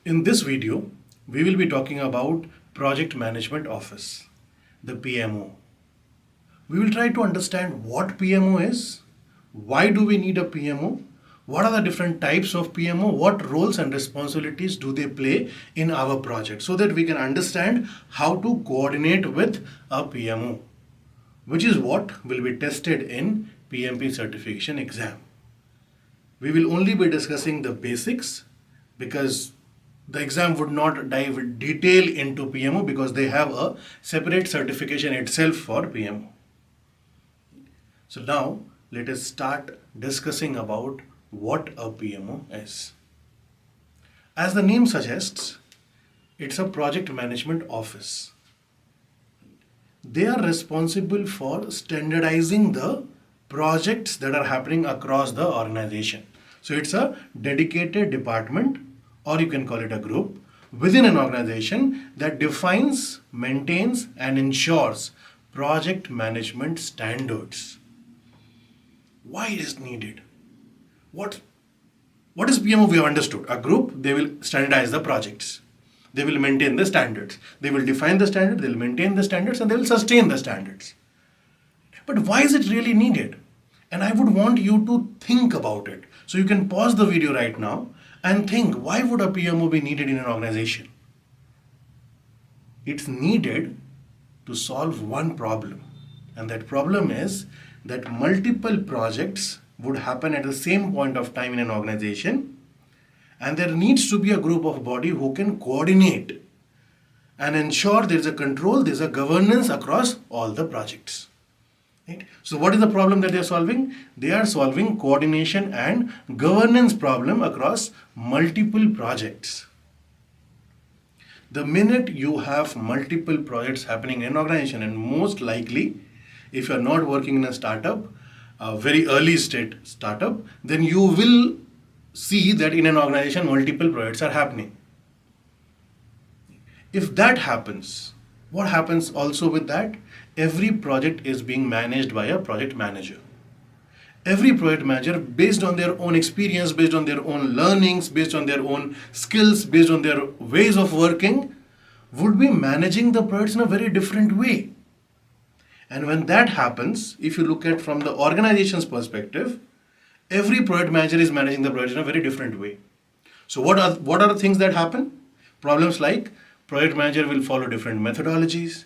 In this video, we will be talking about Project Management Office, the PMO. We will try to understand what PMO is, why do we need a PMO, what are the different types of PMO, what roles and responsibilities do they play in our project so that we can understand how to coordinate with a PMO, which is what will be tested in PMP certification exam. We will only be discussing the basics because the exam would not dive in detail into PMO because they have a separate certification itself for PMO. So now let us start discussing about what a PMO is. As the name suggests, it's a project management office. They are responsible for standardizing the projects that are happening across the organization. So it's a dedicated department, or you can call it a group, within an organization that defines, maintains, and ensures project management standards. Why it is needed? What is PMO? We have understood. A group, they will standardize the projects. They will maintain the standards. They will define the standards, they will maintain the standards, and they will sustain the standards. But why is it really needed? And I would want you to think about it. So you can pause the video right now and think, why would a PMO be needed in an organization? It's needed to solve one problem. And that problem is that multiple projects would happen at the same point of time in an organization, and there needs to be a group of body who can coordinate and ensure there is a control, there is a governance across all the projects. Right? So what is the problem that they are solving? They are solving coordination and governance problem across multiple projects. The minute you have multiple projects happening in an organization, and most likely if you are not working in a startup, a very early state startup, then you will see that in an organization multiple projects are happening. If that happens, what happens also with that? Every project is being managed by a project manager. Every project manager, based on their own experience, based on their own learnings, based on their own skills, based on their ways of working, would be managing the projects in a very different way. And when that happens, if you look at from the organization's perspective, every project manager is managing the project in a very different way. So what are the things that happen? Problems like project manager will follow different methodologies.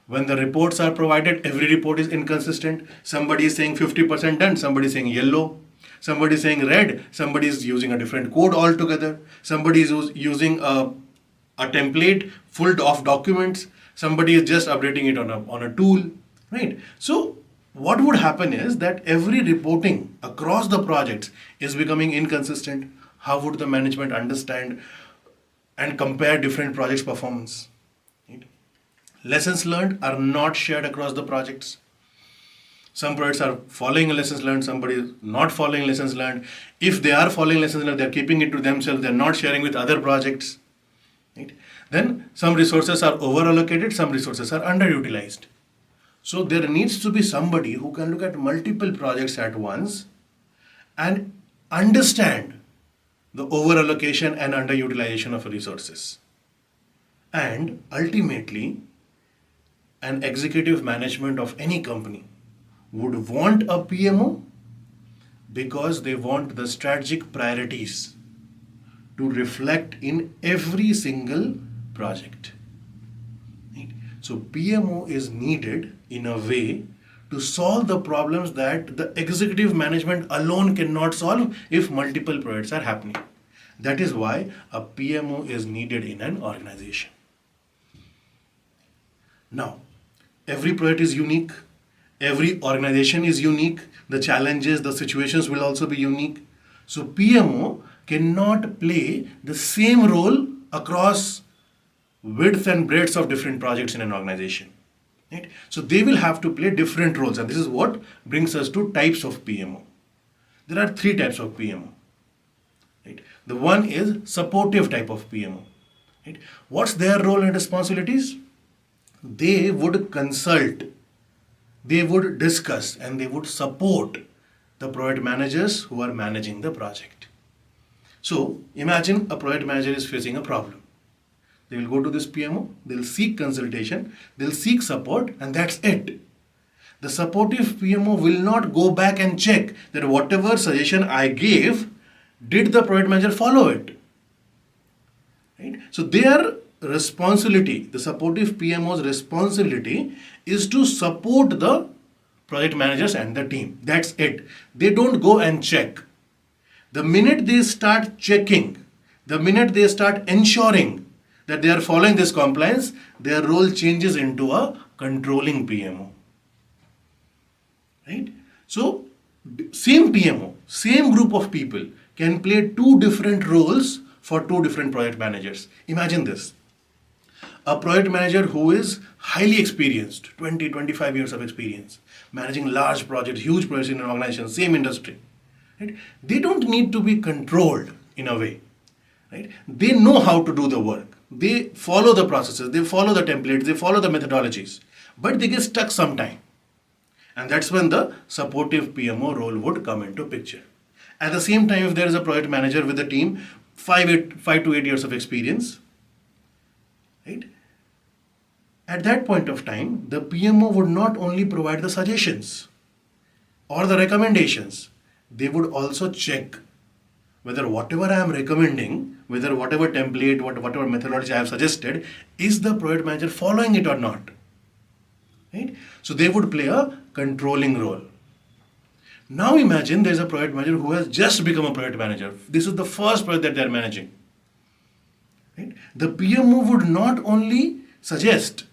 When the reports are provided, every report is inconsistent. Somebody is saying 50% done, somebody is saying yellow, somebody is saying red, somebody is using a different code altogether, somebody is using a template full of documents, somebody is just updating it on a tool, right? So what would happen is that every reporting across the projects is becoming inconsistent. How would the management understand and compare different projects' performance? Right? Lessons learned are not shared across the projects. Some projects are following lessons learned, somebody is not following lessons learned. If they are following lessons learned, they're keeping it to themselves, they're not sharing with other projects. Right? Then some resources are over allocated, some resources are underutilized. So there needs to be somebody who can look at multiple projects at once and understand the over allocation and underutilization of resources. And ultimately, an executive management of any company would want a PMO because they want the strategic priorities to reflect in every single project. Right? So PMO is needed in a way to solve the problems that the executive management alone cannot solve if multiple projects are happening. That is why a PMO is needed in an organization. Now, every project is unique, every organization is unique, the challenges, the situations will also be unique. So PMO cannot play the same role across width and breadth of different projects in an organization. Right? So they will have to play different roles, and this is what brings us to types of PMO. There are three types of PMO. Right? The one is supportive type of PMO. Right? What's their role and responsibilities? They would consult, they would discuss, and they would support the project managers who are managing the project. So imagine a project manager is facing a problem. They will go to this PMO, they'll seek consultation, they'll seek support, and that's it. The supportive PMO will not go back and check that whatever suggestion I gave, did the project manager follow it? Right? So their responsibility, the supportive PMO's responsibility is to support the project managers and the team. That's it. They don't go and check. The minute they start checking, the minute they start ensuring that they are following this compliance, their role changes into a controlling PMO. Right? So, same PMO, same group of people can play two different roles for two different project managers. Imagine this. A project manager who is highly experienced, 20, 25 years of experience, managing large projects, huge projects in an organization, same industry. Right? They don't need to be controlled in a way. Right? They know how to do the work. They follow the processes, they follow the templates, they follow the methodologies, but they get stuck sometime. And that's when the supportive PMO role would come into picture. At the same time, if there is a project manager with a team, 5 to 8 years of experience, right? At that point of time, the PMO would not only provide the suggestions or the recommendations, they would also check whether whatever I am recommending, whether whatever template, whatever methodology I have suggested, is the project manager following it or not. Right? So they would play a controlling role. Now imagine there is a project manager who has just become a project manager. This is the first project that they are managing. Right? The PMO would not only suggest,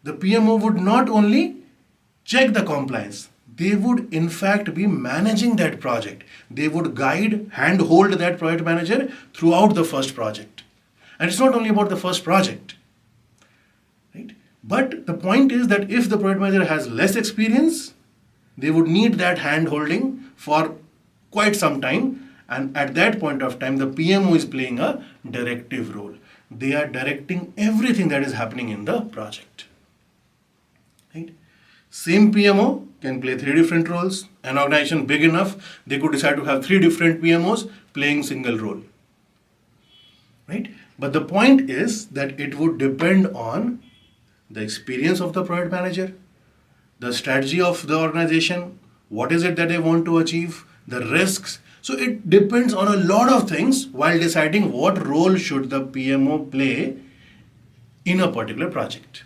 the PMO would not only check the compliance, they would in fact be managing that project. They would guide, handhold that project manager throughout the first project. And it's not only about the first project. Right? But the point is that if the project manager has less experience, they would need that hand-holding for quite some time, and at that point of time, the PMO is playing a directive role. They are directing everything that is happening in the project. Right? Same PMO can play 3 different roles. An organization big enough, they could decide to have 3 different PMOs playing single role. Right? But the point is that it would depend on the experience of the project manager, the strategy of the organization, what is it that they want to achieve, the risks. So it depends on a lot of things while deciding what role should the PMO play in a particular project.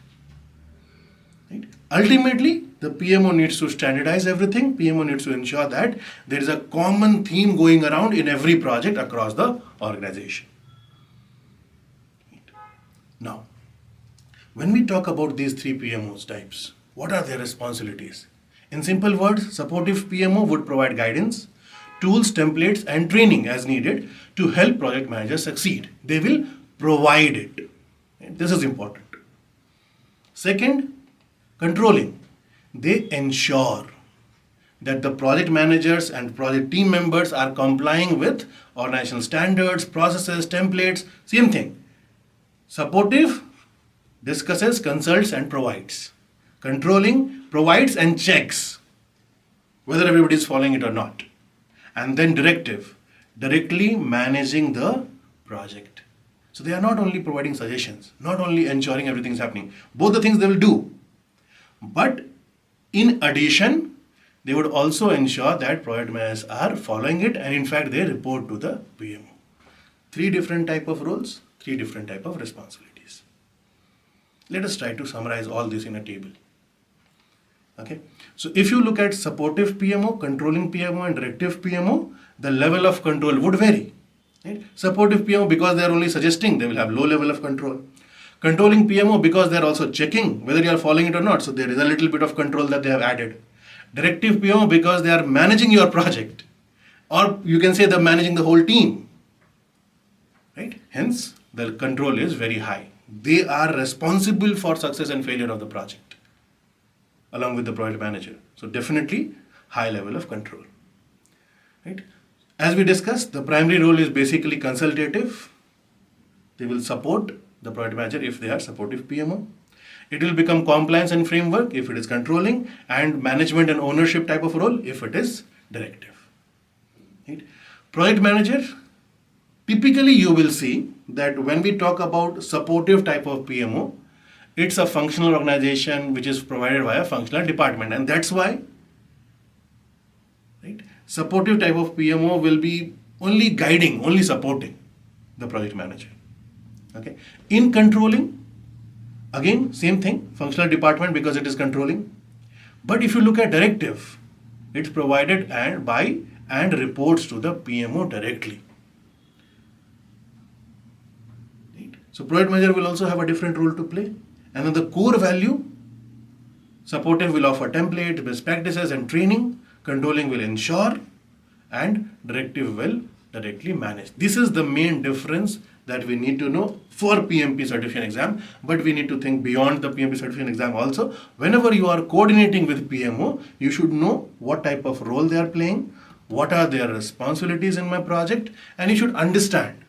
Right? Ultimately, the PMO needs to standardize everything. PMO needs to ensure that there is a common theme going around in every project across the organization. Now, when we talk about these 3 PMOs types, what are their responsibilities? In simple words, supportive PMO would provide guidance, tools, templates, and training as needed to help project managers succeed. They will provide it. This is important. Second, controlling. They ensure that the project managers and project team members are complying with organizational standards, processes, templates, same thing. Supportive discusses, consults, and provides. Controlling provides and checks whether everybody is following it or not. And then directive, directly managing the project. So they are not only providing suggestions, not only ensuring everything is happening. Both the things they will do. But in addition, they would also ensure that project managers are following it, and in fact they report to the PMO. 3 different type of roles, 3 different type of responsibilities. Let us try to summarize all this in a table. Okay. So if you look at supportive PMO, controlling PMO, and directive PMO, the level of control would vary. Right? Supportive PMO, because they are only suggesting, they will have low level of control. Controlling PMO, because they are also checking whether you are following it or not, so there is a little bit of control that they have added. Directive PMO, because they are managing your project, or you can say they're managing the whole team. Right? Hence, the control is very high. They are responsible for success and failure of the project, along with the project manager. So definitely high level of control. Right? As we discussed, the primary role is basically consultative. They will support the project manager if they are supportive PMO. It will become compliance and framework if it is controlling, and management and ownership type of role if it is directive. Right? Project manager Typically, you will see that when we talk about supportive type of PMO, it's a functional organization which is provided by a functional department, and that's why, right, supportive type of PMO will be only guiding, only supporting the project manager. Okay. In controlling, again, same thing, functional department because it is controlling. But if you look at directive, it's provided by and reports to the PMO directly. Right? So project manager will also have a different role to play. And then the core value, supportive will offer template, best practices and training, controlling will ensure, and directive will directly manage. This is the main difference that we need to know for PMP certification exam, but we need to think beyond the PMP certification exam also. Whenever you are coordinating with PMO, you should know what type of role they are playing, what are their responsibilities in my project, and you should understand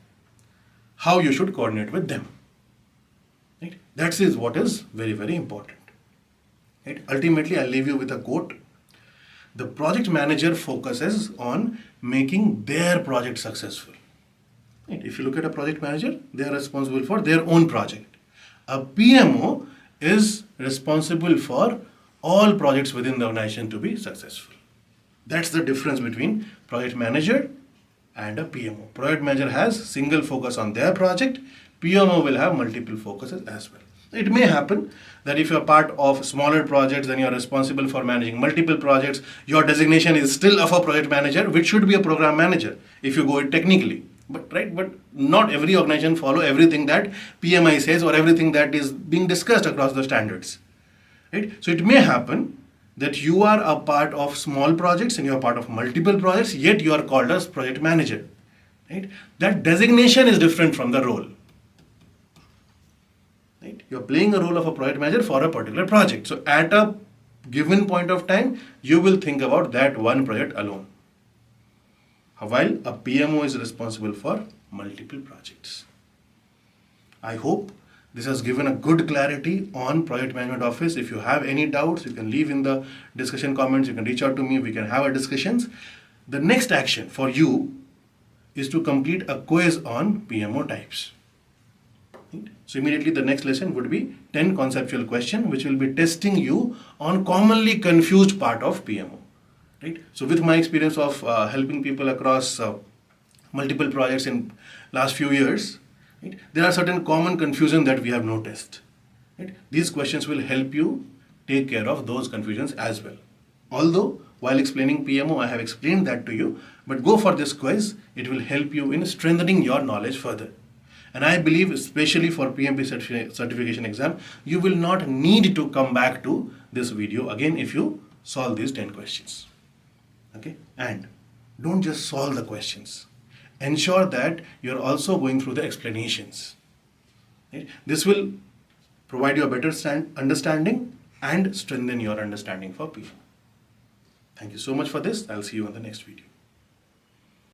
how you should coordinate with them. Right? That is what is very, very important. Right? Ultimately, I'll leave you with a quote. The project manager focuses on making their project successful. Right? If you look at a project manager, they are responsible for their own project. A PMO is responsible for all projects within the organization to be successful. That's the difference between project manager and a PMO. Project manager has single focus on their project. PMO will have multiple focuses as well. It may happen that if you're part of smaller projects, then you're responsible for managing multiple projects. Your designation is still of a project manager, which should be a program manager if you go it technically. But not every organization follow everything that PMI says or everything that is being discussed across the standards. Right? So it may happen that you are a part of small projects and you are part of multiple projects, yet you are called as project manager. Right? That designation is different from the role. Right? You are playing a role of a project manager for a particular project. So at a given point of time, you will think about that one project alone. While a PMO is responsible for multiple projects. I hope this has given a good clarity on Project Management Office. If you have any doubts, you can leave in the discussion comments. You can reach out to me. We can have a discussions. The next action for you is to complete a quiz on PMO types. Right? So immediately the next lesson would be 10 conceptual questions, which will be testing you on commonly confused part of PMO. Right? So with my experience of helping people across multiple projects in last few years, right, there are certain common confusion that we have noticed. Right? These questions will help you take care of those confusions as well. Although while explaining PMO, I have explained that to you, but go for this quiz. It will help you in strengthening your knowledge further. And I believe, especially for PMP certification exam, you will not need to come back to this video again if you solve these 10 questions. Okay, and don't just solve the questions. Ensure that you're also going through the explanations. Right? This will provide you a better understanding and strengthen your understanding for PMO. Thank you so much for this. I'll see you on the next video.